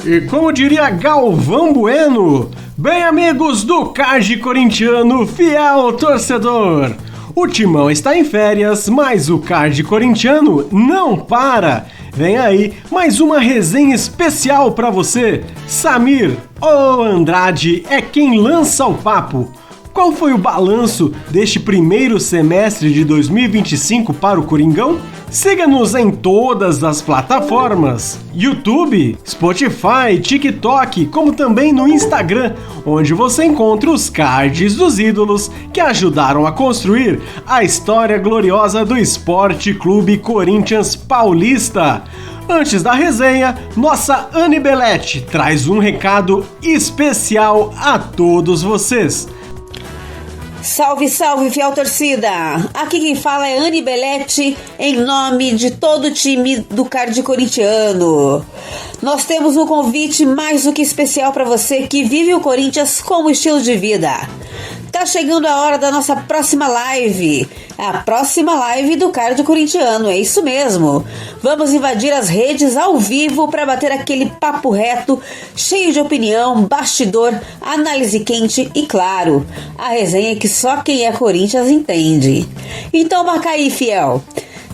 E como diria Galvão Bueno, bem amigos do Card Corintiano, fiel torcedor, o Timão está em férias, mas o Card Corintiano não para. Vem aí mais uma resenha especial para você. Samir ou Andrade é quem lança o papo. Qual foi o balanço deste primeiro semestre de 2025 para o Coringão? Siga-nos em todas as plataformas, YouTube, Spotify, TikTok, como também no Instagram, onde você encontra os cards dos ídolos que ajudaram a construir a história gloriosa do Esporte Clube Corinthians Paulista. Antes da resenha, nossa Anne Belletti traz um recado especial a todos vocês. Salve, salve, fiel torcida! Aqui quem fala é Anne Belletti, em nome de todo o time do Card Corintiano. Nós temos um convite mais do que especial para você que vive o Corinthians como estilo de vida. Tá chegando a hora da nossa próxima live, a próxima live do Card Corintiano, é isso mesmo. Vamos invadir as redes ao vivo para bater aquele papo reto, cheio de opinião, bastidor, análise quente e, claro, a resenha que só quem é Corinthians entende. Então marca aí, fiel.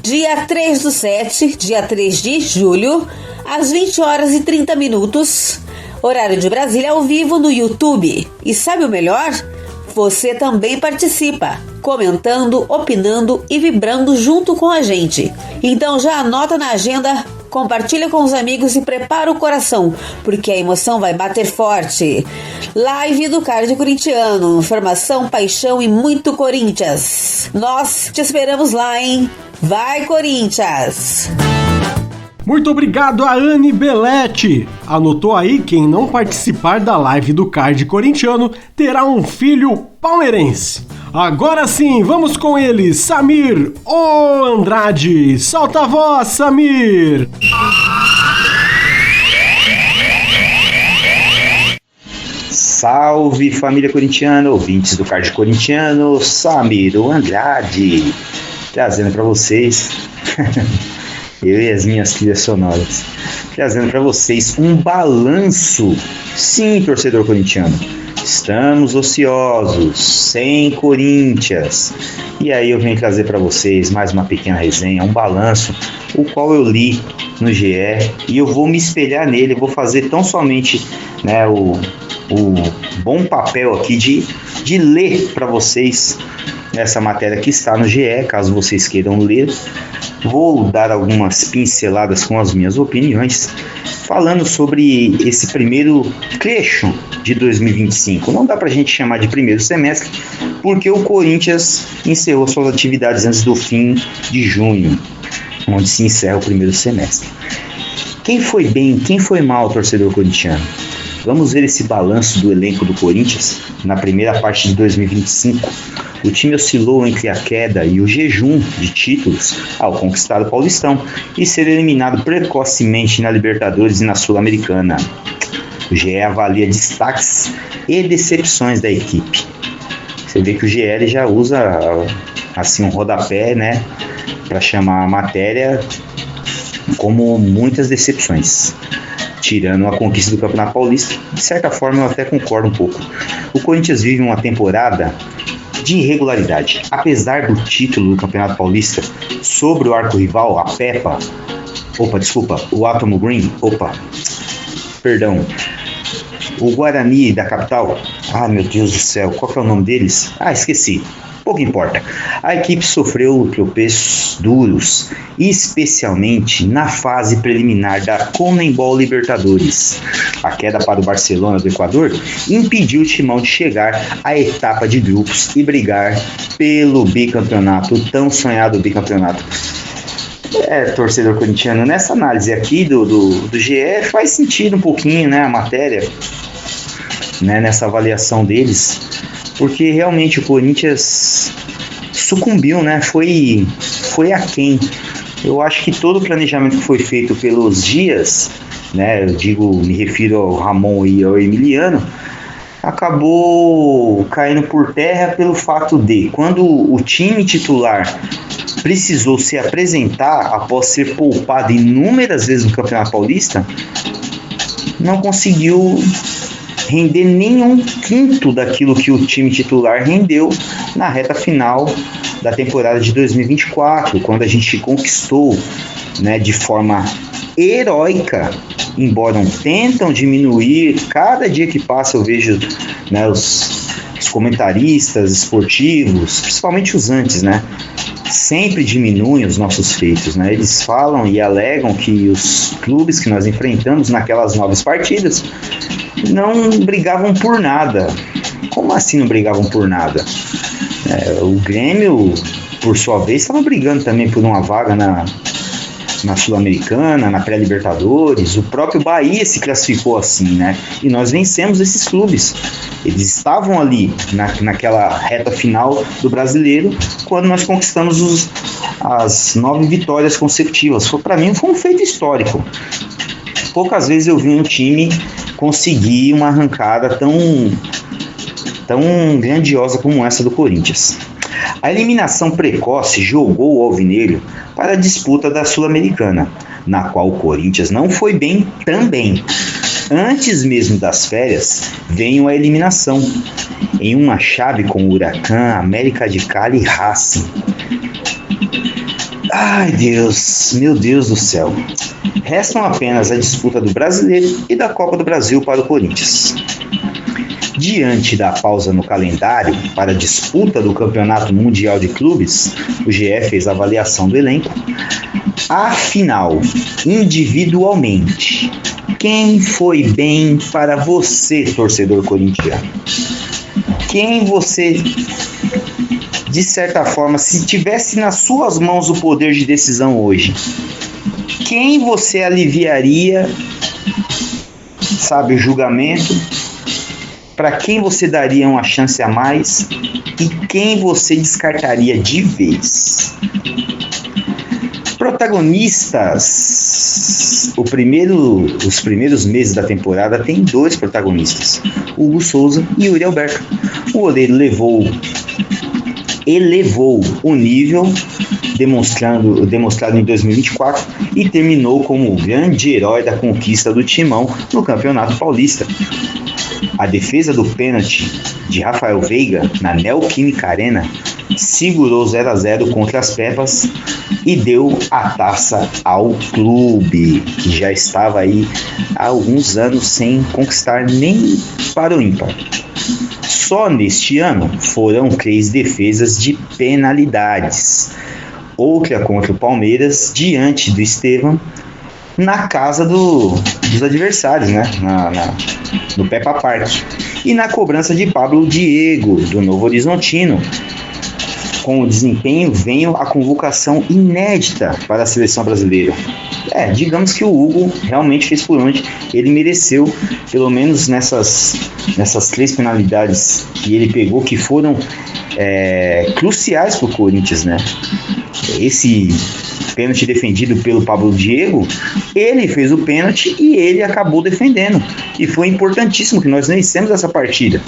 Dia 3/7, dia 3 de julho, às 20h30, horário de Brasília, ao vivo no YouTube. E sabe o melhor? Você também participa, comentando, opinando e vibrando junto com a gente. Então já anota na agenda, compartilha com os amigos e prepara o coração, porque a emoção vai bater forte. Live do Card Corintiano, informação, paixão e muito Corinthians. Nós te esperamos lá, hein? Vai, Corinthians! Muito obrigado a Anne Belletti. Anotou aí, quem não participar da live do Card Corintiano terá um filho palmeirense. Agora sim, vamos com ele, Samir ou Andrade. Solta a voz, Samir! Salve, família corintiana, ouvintes do Card Corintiano, Samir ou Andrade, trazendo para vocês... eu e as minhas trilhas sonoras, trazendo para vocês um balanço. Sim, torcedor corintiano, estamos ociosos, sem Corinthians. E aí eu venho trazer para vocês mais uma pequena resenha, um balanço, o qual eu li no GE, e eu vou me espelhar nele, vou fazer tão somente, né, o bom papel aqui de ler para vocês essa matéria que está no GE, caso vocês queiram ler. Vou dar algumas pinceladas com as minhas opiniões, falando sobre esse primeiro trecho de 2025. Não dá pra gente chamar de primeiro semestre, porque o Corinthians encerrou suas atividades antes do fim de junho, onde se encerra o primeiro semestre. Quem foi bem, quem foi mal, torcedor corintiano? Vamos ver esse balanço do elenco do Corinthians na primeira parte de 2025. O time oscilou entre a queda e o jejum de títulos ao conquistar o Paulistão e ser eliminado precocemente na Libertadores e na Sul-Americana. O GE avalia destaques e decepções da equipe. Você vê que o GE já usa assim um rodapé, né, para chamar a matéria como muitas decepções. Tirando a conquista do Campeonato Paulista, de certa forma eu até concordo um pouco. O Corinthians vive uma temporada de irregularidade. Apesar do título do Campeonato Paulista sobre o arco-rival, a Pepa, o Atomo Green, o Guarani da capital, meu Deus do céu, qual que é o nome deles? Esqueci. Pouco importa. A equipe sofreu tropeços duros, especialmente na fase preliminar da Conmebol Libertadores. A queda para o Barcelona do Equador impediu o Timão de chegar à etapa de grupos e brigar pelo bicampeonato, o tão sonhado bicampeonato. Torcedor corintiano, nessa análise aqui do GE faz sentido um pouquinho, né, a matéria, né, nessa avaliação deles. Porque realmente o Corinthians sucumbiu, né? Foi aquém. Eu acho que todo o planejamento que foi feito pelos Dias, né? Me refiro ao Ramon e ao Emiliano, acabou caindo por terra pelo fato de, quando o time titular precisou se apresentar após ser poupado inúmeras vezes no Campeonato Paulista, não conseguiu render nem um quinto daquilo que o time titular rendeu na reta final da temporada de 2024, quando a gente conquistou, né, de forma heróica, embora tentam diminuir. Cada dia que passa eu vejo, né, os comentaristas esportivos, principalmente os antes, né, sempre diminuem os nossos feitos, né? Eles falam e alegam que os clubes que nós enfrentamos naquelas 9 partidas não brigavam por nada. Como assim não brigavam por nada? O Grêmio, por sua vez, estava brigando também por uma vaga na Sul-Americana, na pré-Libertadores. O próprio Bahia se classificou assim, né? E nós vencemos esses clubes. Eles estavam ali naquela reta final do Brasileiro, quando nós conquistamos as 9 vitórias consecutivas. Para mim foi um feito histórico. Poucas vezes eu vi um time conseguir uma arrancada tão grandiosa como essa do Corinthians. A eliminação precoce jogou o Alvinegro para a disputa da Sul-Americana, na qual o Corinthians não foi bem também. Antes mesmo das férias, veio a eliminação, em uma chave com o Huracan, América de Cali e Racing. Ai Deus, meu Deus do céu. Restam apenas a disputa do Brasileiro e da Copa do Brasil para o Corinthians. Diante da pausa no calendário para a disputa do Campeonato Mundial de Clubes, o GE fez a avaliação do elenco. Afinal, individualmente, quem foi bem para você, torcedor corintiano? Quem você, de certa forma, se tivesse nas suas mãos o poder de decisão hoje, quem você aliviaria, sabe, o julgamento? Para quem você daria uma chance a mais e quem você descartaria de vez? Protagonistas. Os primeiros meses da temporada tem 2 protagonistas, Hugo Souza e Yuri Alberto. O goleiro elevou o nível demonstrado em 2024 e terminou como o grande herói da conquista do Timão no Campeonato Paulista. A defesa do pênalti de Rafael Veiga na Neoquímica Arena segurou 0-0 contra as Pepas e deu a taça ao clube, que já estava aí há alguns anos sem conquistar nem para o ímpar. Só neste ano foram 3 defesas de penalidades. Outra contra o Palmeiras, diante do Estevam, na casa dos adversários, né? No Peppa Park. E na cobrança de Pablo Diego, do Novo Horizontino. Com o desempenho veio a convocação inédita para a seleção brasileira. Digamos que o Hugo realmente fez por onde ele mereceu, pelo menos nessas 3 penalidades que ele pegou, que foram cruciais para o Corinthians, né? Esse pênalti defendido pelo Pablo Diego, ele fez o pênalti e ele acabou defendendo, e foi importantíssimo que nós vencemos essa partida.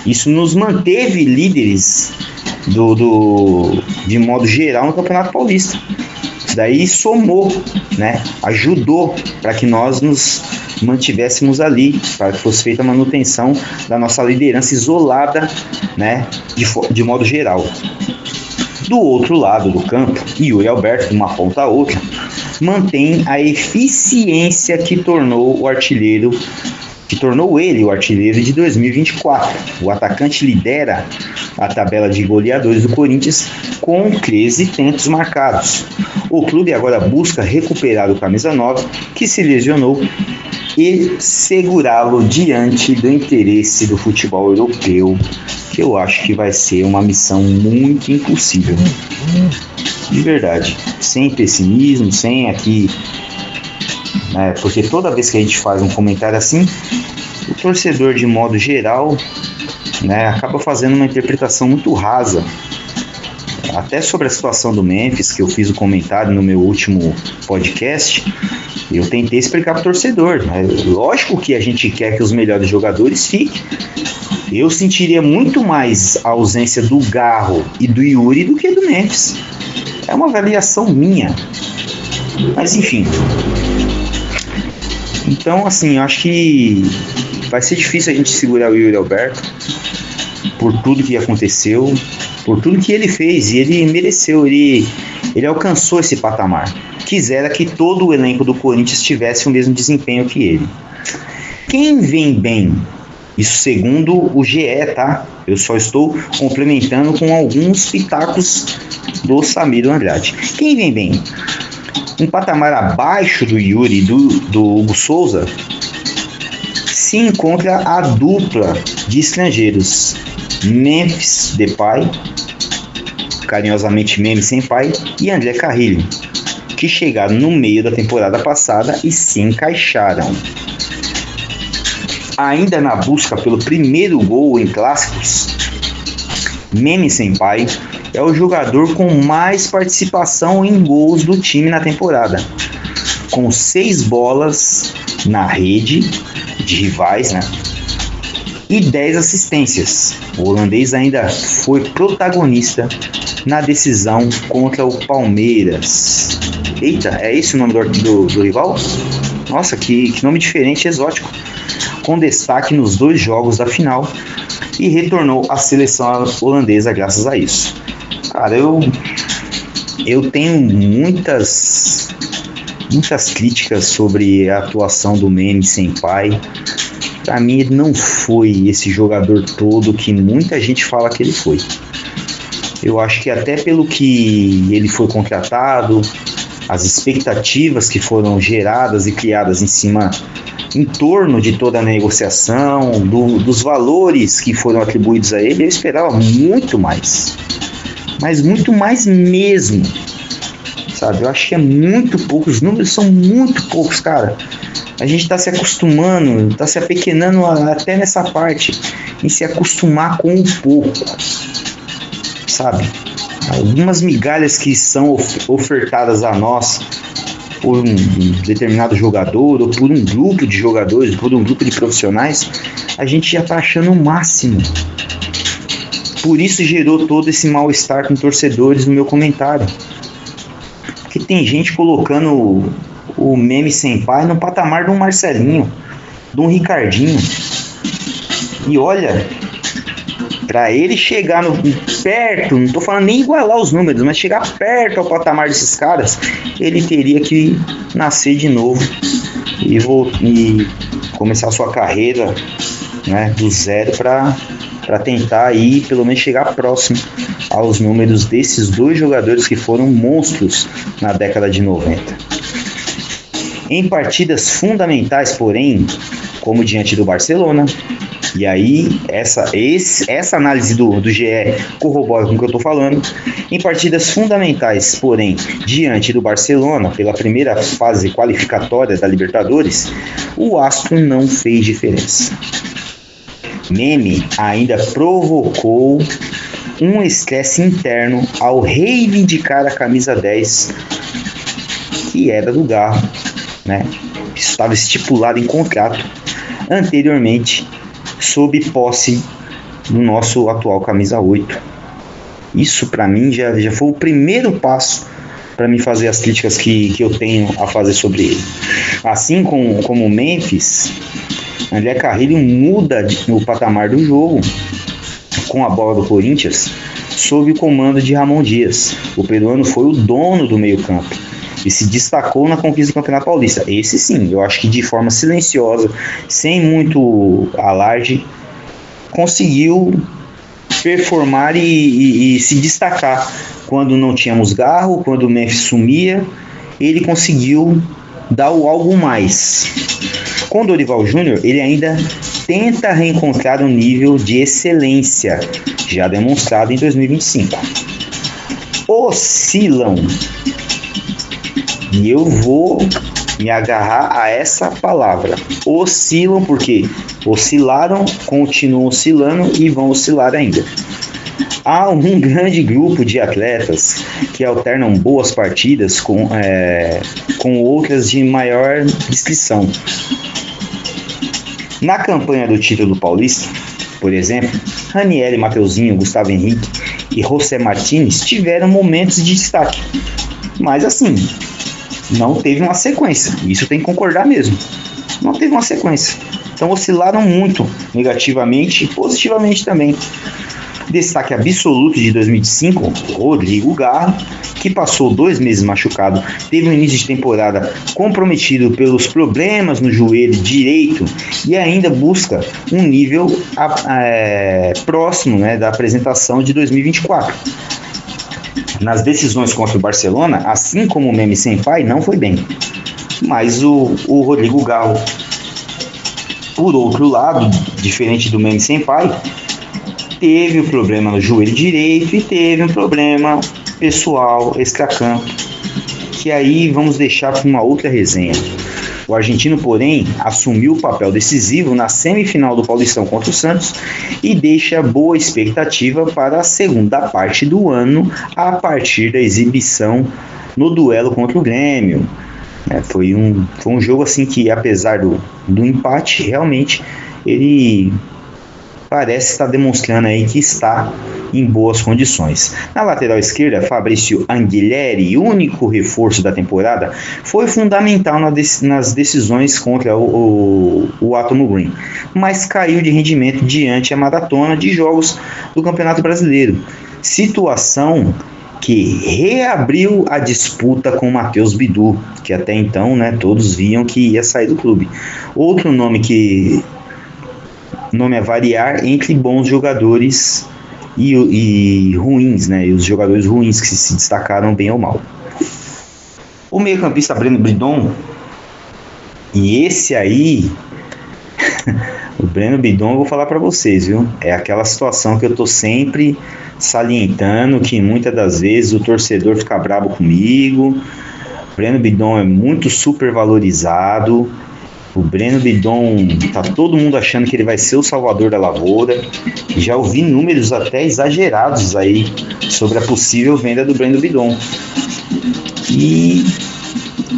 Isso nos manteve líderes de modo geral no Campeonato Paulista. Isso daí somou, né? Ajudou para que nós nos mantivéssemos ali, para que fosse feita a manutenção da nossa liderança isolada, né? De modo geral. Do outro lado do campo, Yuri Alberto, de uma ponta a outra, mantém a eficiência que tornou ele o artilheiro de 2024. O atacante lidera a tabela de goleadores do Corinthians com 13 tentos marcados. O clube agora busca recuperar o camisa 9, que se lesionou, e segurá-lo diante do interesse do futebol europeu, que eu acho que vai ser uma missão muito impossível. De verdade, sem pessimismo, sem aqui... porque toda vez que a gente faz um comentário assim, o torcedor, de modo geral, acaba fazendo uma interpretação muito rasa. Até sobre a situação do Memphis, que eu fiz o comentário no meu último podcast, eu tentei explicar para o torcedor. Lógico que a gente quer que os melhores jogadores fiquem. Eu sentiria muito mais a ausência do Garro e do Yuri do que do Memphis. É uma avaliação minha. Mas enfim. Então, assim, eu acho que vai ser difícil a gente segurar o Yuri Alberto por tudo que aconteceu, por tudo que ele fez, e ele mereceu, ele alcançou esse patamar. Quisera que todo o elenco do Corinthians tivesse o mesmo desempenho que ele. Quem vem bem? Isso segundo o GE, tá? Eu só estou complementando com alguns pitacos do Samir Andrade. Quem vem bem? Um patamar abaixo do Yuri e do Hugo Souza se encontra a dupla de estrangeiros Memphis Depay, carinhosamente Meme Senpai, e André Carrilho, que chegaram no meio da temporada passada e se encaixaram. Ainda na busca pelo primeiro gol em clássicos, Meme Senpai é o jogador com mais participação em gols do time na temporada, com 6 bolas na rede de rivais, né? E 10 assistências. O holandês ainda foi protagonista na decisão contra o Palmeiras. Eita, é esse o nome do rival? Nossa, que nome diferente e exótico. Com destaque nos 2 jogos da final e retornou à seleção holandesa graças a isso. Cara, eu tenho muitas críticas sobre a atuação do Meme Senpai. Pra mim, ele não foi esse jogador todo que muita gente fala que ele foi. Eu acho que até pelo que ele foi contratado, as expectativas que foram geradas e criadas em torno de toda a negociação, dos valores que foram atribuídos a ele, eu esperava muito mais. Mas muito mais mesmo. Sabe? Eu acho que é muito pouco. Os números são muito poucos, cara. A gente está se acostumando, está se apequenando até nessa parte, em se acostumar com um pouco, sabe? Algumas migalhas que são ofertadas a nós por um determinado jogador, ou por um grupo de jogadores, por um grupo de profissionais, a gente já está achando o máximo. Por isso gerou todo esse mal-estar com torcedores no meu comentário. Porque tem gente colocando o Meme Senpai no patamar de um Marcelinho, de um Ricardinho. E olha, para ele chegar perto, não estou falando nem igualar os números, mas chegar perto ao patamar desses caras, ele teria que nascer de novo e começar sua carreira, né, do zero para tentar aí pelo menos chegar próximo aos números desses 2 jogadores que foram monstros na década de 90. Em partidas fundamentais, porém, como diante do Barcelona, e aí essa análise do GE corrobora com o que eu estou falando, em partidas fundamentais, porém, diante do Barcelona, pela primeira fase qualificatória da Libertadores, o astro não fez diferença. Meme ainda provocou um estresse interno ao reivindicar a camisa 10, que era do Garro, né? Isso estava estipulado em contrato anteriormente, sob posse do nosso atual camisa 8. Isso para mim já foi o primeiro passo para me fazer as críticas que eu tenho a fazer sobre ele. Assim como o Memphis, André Carrilho muda o patamar do jogo com a bola do Corinthians sob o comando de Ramon Dias. O peruano foi o dono do meio-campo e se destacou na conquista do Campeonato Paulista. Esse sim, eu acho que de forma silenciosa, sem muito alarde, conseguiu performar e se destacar. Quando não tínhamos Garro, quando o Memphis sumia, ele conseguiu dar o algo mais. Com o Dorival Júnior, ele ainda tenta reencontrar um nível de excelência, já demonstrado em 2025. Oscilam. E eu vou me agarrar a essa palavra. Oscilam porque oscilaram, continuam oscilando e vão oscilar ainda. Há um grande grupo de atletas que alternam boas partidas com outras de maior descrição. Na campanha do título paulista, por exemplo, Ranieri, Mateuzinho, Gustavo Henrique e José Martínez tiveram momentos de destaque. Mas assim, não teve uma sequência, isso tem que concordar mesmo. não teve uma sequência. Então oscilaram muito, negativamente e positivamente também. Destaque absoluto de 2005, Rodrigo Garro, que passou 2 meses machucado, teve um início de temporada comprometido pelos problemas no joelho direito e ainda busca um nível próximo, né, da apresentação de 2024. Nas decisões contra o Barcelona, assim como o Meme Senpai, não foi bem. Mas o Rodrigo Garro, por outro lado, diferente do Meme Senpai, teve um problema no joelho direito e teve um problema pessoal extracampo, que aí vamos deixar para uma outra resenha. O argentino, porém, assumiu o papel decisivo na semifinal do Paulistão contra o Santos e deixa boa expectativa para a segunda parte do ano, a partir da exibição no duelo contra o Grêmio. Foi um jogo assim que, apesar do empate, realmente ele parece estar demonstrando aí que está em boas condições. Na lateral esquerda, Fabrício Anguilleri, único reforço da temporada, foi fundamental nas decisões contra o Atomo Green, mas caiu de rendimento diante a maratona de jogos do Campeonato Brasileiro. Situação que reabriu a disputa com o Matheus Bidu, que até então, né, todos viam que ia sair do clube. Outro nome a variar entre bons jogadores e ruins, né? E os jogadores ruins que se destacaram bem ou mal. O meio-campista Breno Bidon, e esse aí, o Breno Bidon, eu vou falar para vocês, viu? É aquela situação que eu tô sempre salientando, que muitas das vezes o torcedor fica bravo comigo. O Breno Bidon é muito super valorizado. O Breno Bidon, tá todo mundo achando que ele vai ser o salvador da lavoura. Já ouvi números até exagerados aí sobre a possível venda do Breno Bidon. E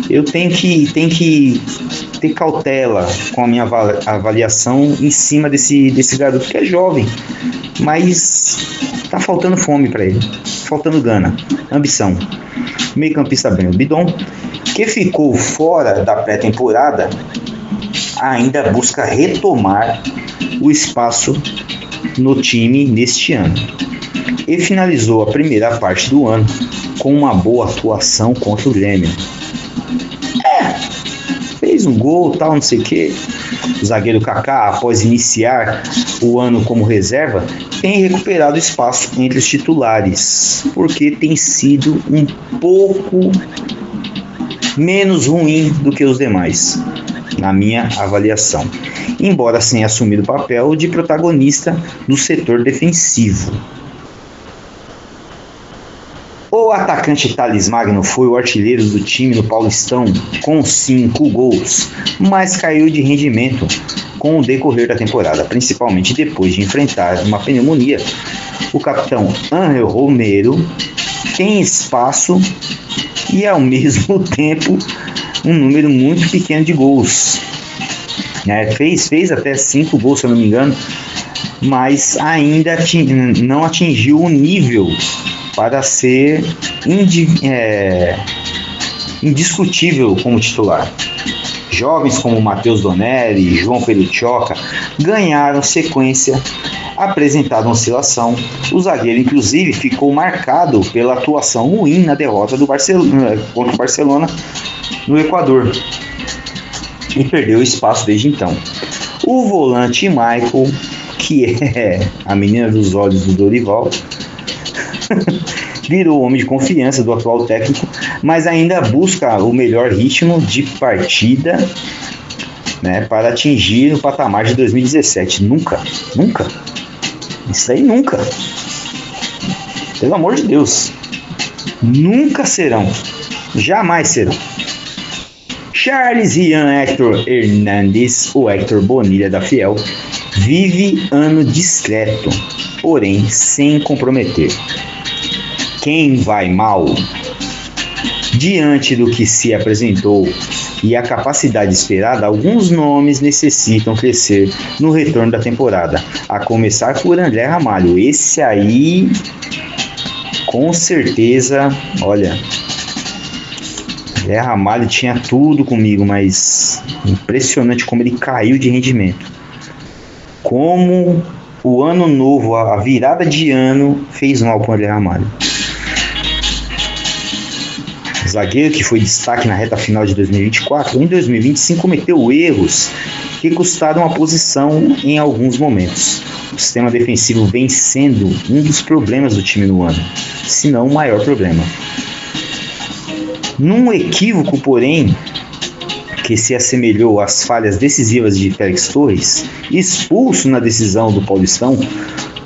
eu tenho que ter cautela com a minha avaliação em cima desse garoto que é jovem, mas tá faltando fome para ele, faltando gana, ambição. Meio-campista Breno Bidon, que ficou fora da pré-temporada, ainda busca retomar o espaço no time neste ano e finalizou a primeira parte do ano com uma boa atuação contra o Grêmio. Fez um gol, tal, não sei o que. O zagueiro Kaká, após iniciar o ano como reserva, tem recuperado espaço entre os titulares, porque tem sido um pouco menos ruim do que os demais, na minha avaliação, embora tenha assumido o papel de protagonista no setor defensivo. O atacante Thales Magno foi o artilheiro do time no Paulistão com 5 gols, mas caiu de rendimento com o decorrer da temporada, principalmente depois de enfrentar uma pneumonia. O capitão Ángel Romero tem espaço e, ao mesmo tempo, um número muito pequeno de gols. Fez até 5 gols, se eu não me engano, mas ainda não atingiu o nível para ser indiscutível como titular. Jovens como Matheus Donelli e João Perucioca ganharam sequência, apresentaram oscilação. O zagueiro, inclusive, ficou marcado pela atuação ruim na derrota do contra o Barcelona no Equador e perdeu espaço desde então. O volante Michael, que é a menina dos olhos do Dorival, virou homem de confiança do atual técnico, mas ainda busca o melhor ritmo de partida, né, para atingir o patamar de 2017. Nunca. Isso aí nunca. Pelo amor de Deus. Nunca serão. Jamais serão. Charles Ian Hector Hernandes, o Hector Bonilha da Fiel, vive ano discreto, porém sem comprometer. Quem vai mal? Diante do que se apresentou e a capacidade esperada, alguns nomes necessitam crescer no retorno da temporada, a começar por André Ramalho. Esse aí, com certeza, olha, André Ramalho tinha tudo comigo, mas impressionante como ele caiu de rendimento. Como o ano novo, a virada de ano, fez mal para o André Ramalho. O zagueiro que foi destaque na reta final de 2024, em 2025 cometeu erros que custaram a posição em alguns momentos. O sistema defensivo vem sendo um dos problemas do time no ano, se não o maior problema. Num equívoco, porém, que se assemelhou às falhas decisivas de Félix Torres, expulso na decisão do Paulistão,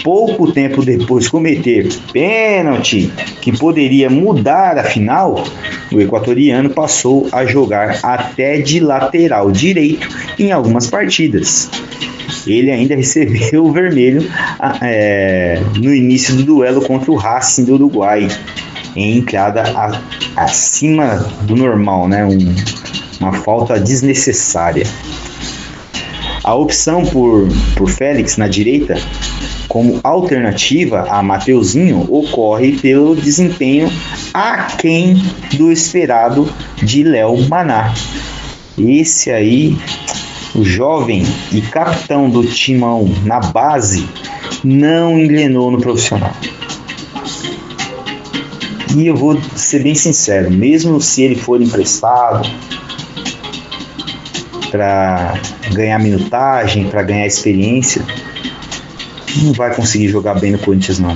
pouco tempo depois cometer pênalti que poderia mudar a final, o equatoriano passou a jogar até de lateral direito em algumas partidas. Ele ainda recebeu o vermelho no início do duelo contra o Racing do Uruguai, em entrada acima do normal, né? Uma falta desnecessária. A opção por Félix na direita, como alternativa a Mateuzinho, ocorre pelo desempenho aquém do esperado de Léo Maná. Esse aí, o jovem e capitão do Timão na base, não engrenou no profissional. E eu vou ser bem sincero, mesmo se ele for emprestado para ganhar minutagem, para ganhar experiência, não vai conseguir jogar bem no Corinthians, não.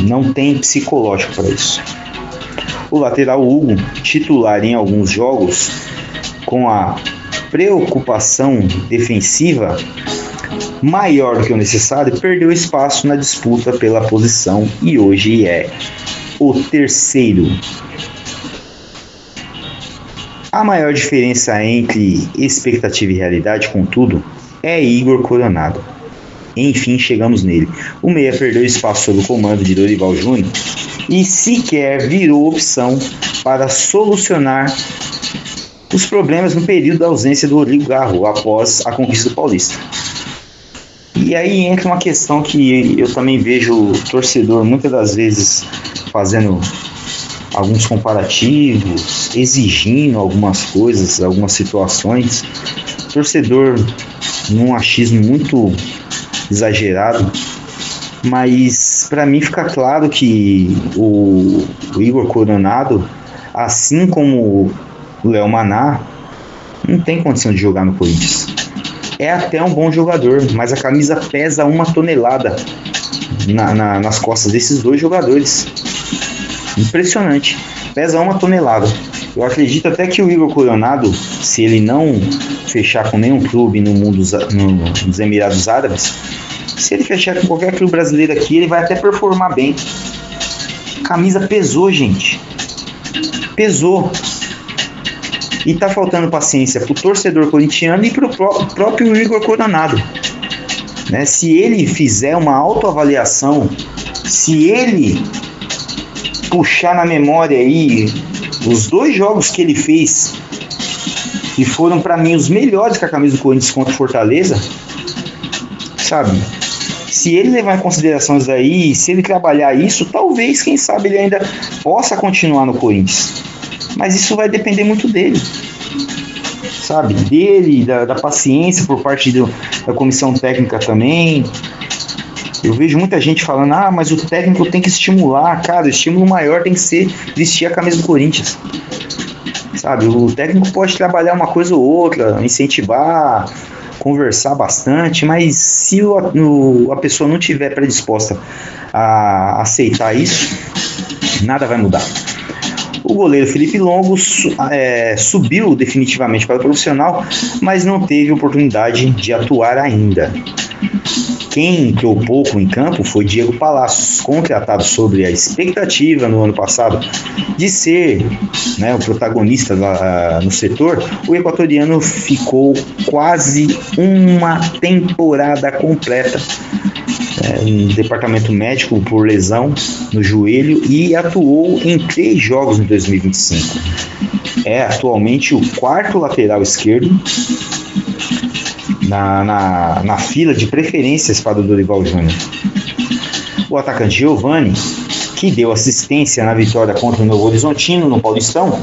Não tem psicológico para isso. O lateral Hugo, titular em alguns jogos, com a preocupação defensiva maior do que o necessário, perdeu espaço na disputa pela posição e hoje é o terceiro. A maior diferença entre expectativa e realidade, contudo, é Igor Coronado. Enfim, chegamos nele. O meia perdeu espaço sob o comando de Dorival Júnior e sequer virou opção para solucionar os problemas no período da ausência do Rodrigo Garro após a conquista do Paulista. E aí entra uma questão que eu também vejo o torcedor muitas das vezes fazendo alguns comparativos, exigindo algumas coisas, algumas situações. Torcedor num achismo muito exagerado, mas para mim fica claro que o Igor Coronado, assim como o Léo Maná, não tem condição de jogar no Corinthians. É até um bom jogador, mas a camisa pesa 1 tonelada nas costas desses dois jogadores. Impressionante, pesa 1 tonelada. Eu acredito até que o Igor Coronado, se ele não fechar com nenhum clube no mundo nos Emirados Árabes, se ele fechar com qualquer clube brasileiro aqui, ele vai até performar bem. Camisa pesou, gente. Pesou. E tá faltando paciência pro torcedor corintiano e pro próprio Igor Coronado. Né? Se ele fizer uma autoavaliação, se ele puxar na memória aí os 2 jogos que ele fez, que foram para mim os melhores com a camisa do Corinthians contra o Fortaleza, sabe? Se ele levar em consideração isso aí, se ele trabalhar isso, talvez, quem sabe, ele ainda possa continuar no Corinthians. Mas isso vai depender muito dele, sabe? Dele, da paciência por parte da comissão técnica também. Eu vejo muita gente falando, mas o técnico tem que estimular. Cara, o estímulo maior tem que ser vestir a camisa do Corinthians, sabe? O técnico pode trabalhar uma coisa ou outra, incentivar, conversar bastante, mas se a pessoa não estiver predisposta a aceitar isso, nada vai mudar. O goleiro Felipe Longo subiu definitivamente para o profissional, mas não teve oportunidade de atuar ainda. Quem entrou pouco em campo foi Diego Palacios, contratado sobre a expectativa no ano passado de ser, né, o protagonista no setor. O equatoriano ficou quase uma temporada completa no departamento médico por lesão no joelho e atuou em 3 jogos em 2025. É atualmente o 4º lateral esquerdo na fila de preferências para o Dorival Júnior. O atacante Giovani, que deu assistência na vitória contra o Novo Horizontino no Paulistão,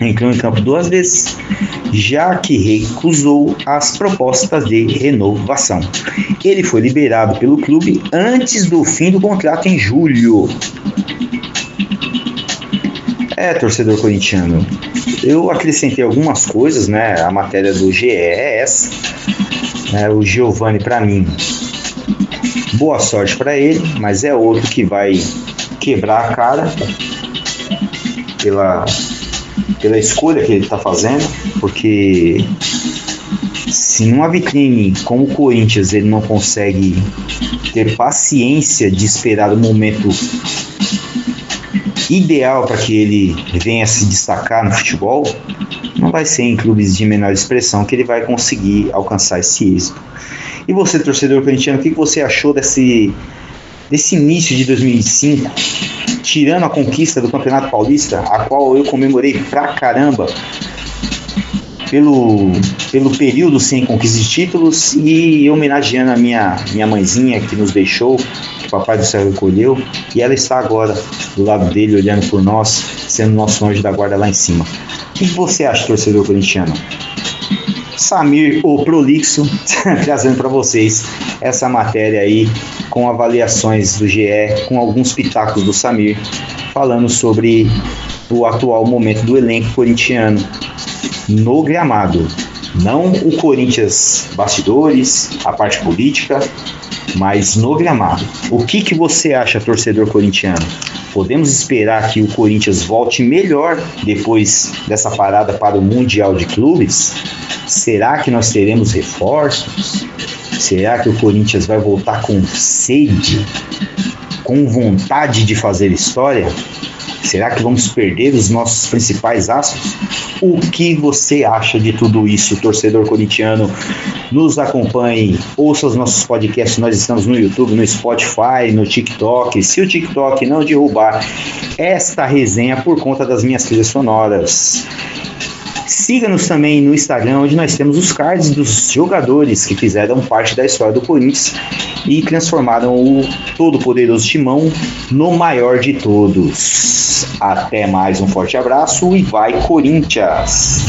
entrou em campo 2 vezes, já que recusou as propostas de renovação. Ele foi liberado pelo clube antes do fim do contrato em julho. Torcedor corintiano, eu acrescentei algumas coisas, né? A matéria do GE é essa. O Giovani, para mim, boa sorte para ele, mas é outro que vai quebrar a cara pela escolha que ele está fazendo, porque se numa vitrine como o Corinthians ele não consegue ter paciência de esperar o momento ideal para que ele venha se destacar no futebol, não vai ser em clubes de menor expressão que ele vai conseguir alcançar esse êxito. E você, torcedor corintiano, o que você achou desse início de 2005, tirando a conquista do Campeonato Paulista, a qual eu comemorei pra caramba, pelo período sem conquista de títulos, e homenageando a minha mãezinha que nos deixou, que o Papai do Céu recolheu, e ela está agora do lado dele, olhando por nós, sendo nosso anjo da guarda lá em cima. O que você acha, torcedor corintiano? Samir, o prolixo, trazendo para vocês essa matéria aí, com avaliações do GE, com alguns pitacos do Samir, falando sobre o atual momento do elenco corintiano no gramado. Não o Corinthians bastidores, a parte política, mas no gramado. O que você acha, torcedor corintiano? Podemos esperar que o Corinthians volte melhor depois dessa parada para o Mundial de Clubes? Será que nós teremos reforços? Será que o Corinthians vai voltar com sede, com vontade de fazer história? Será que vamos perder os nossos principais astros? O que você acha de tudo isso, torcedor corintiano? Nos acompanhe, ouça os nossos podcasts, nós estamos no YouTube, no Spotify, no TikTok. Se o TikTok não derrubar esta resenha por conta das minhas trilhas sonoras. Siga-nos também no Instagram, onde nós temos os cards dos jogadores que fizeram parte da história do Corinthians e transformaram o todo-poderoso Timão no maior de todos. Até mais, um forte abraço e vai Corinthians!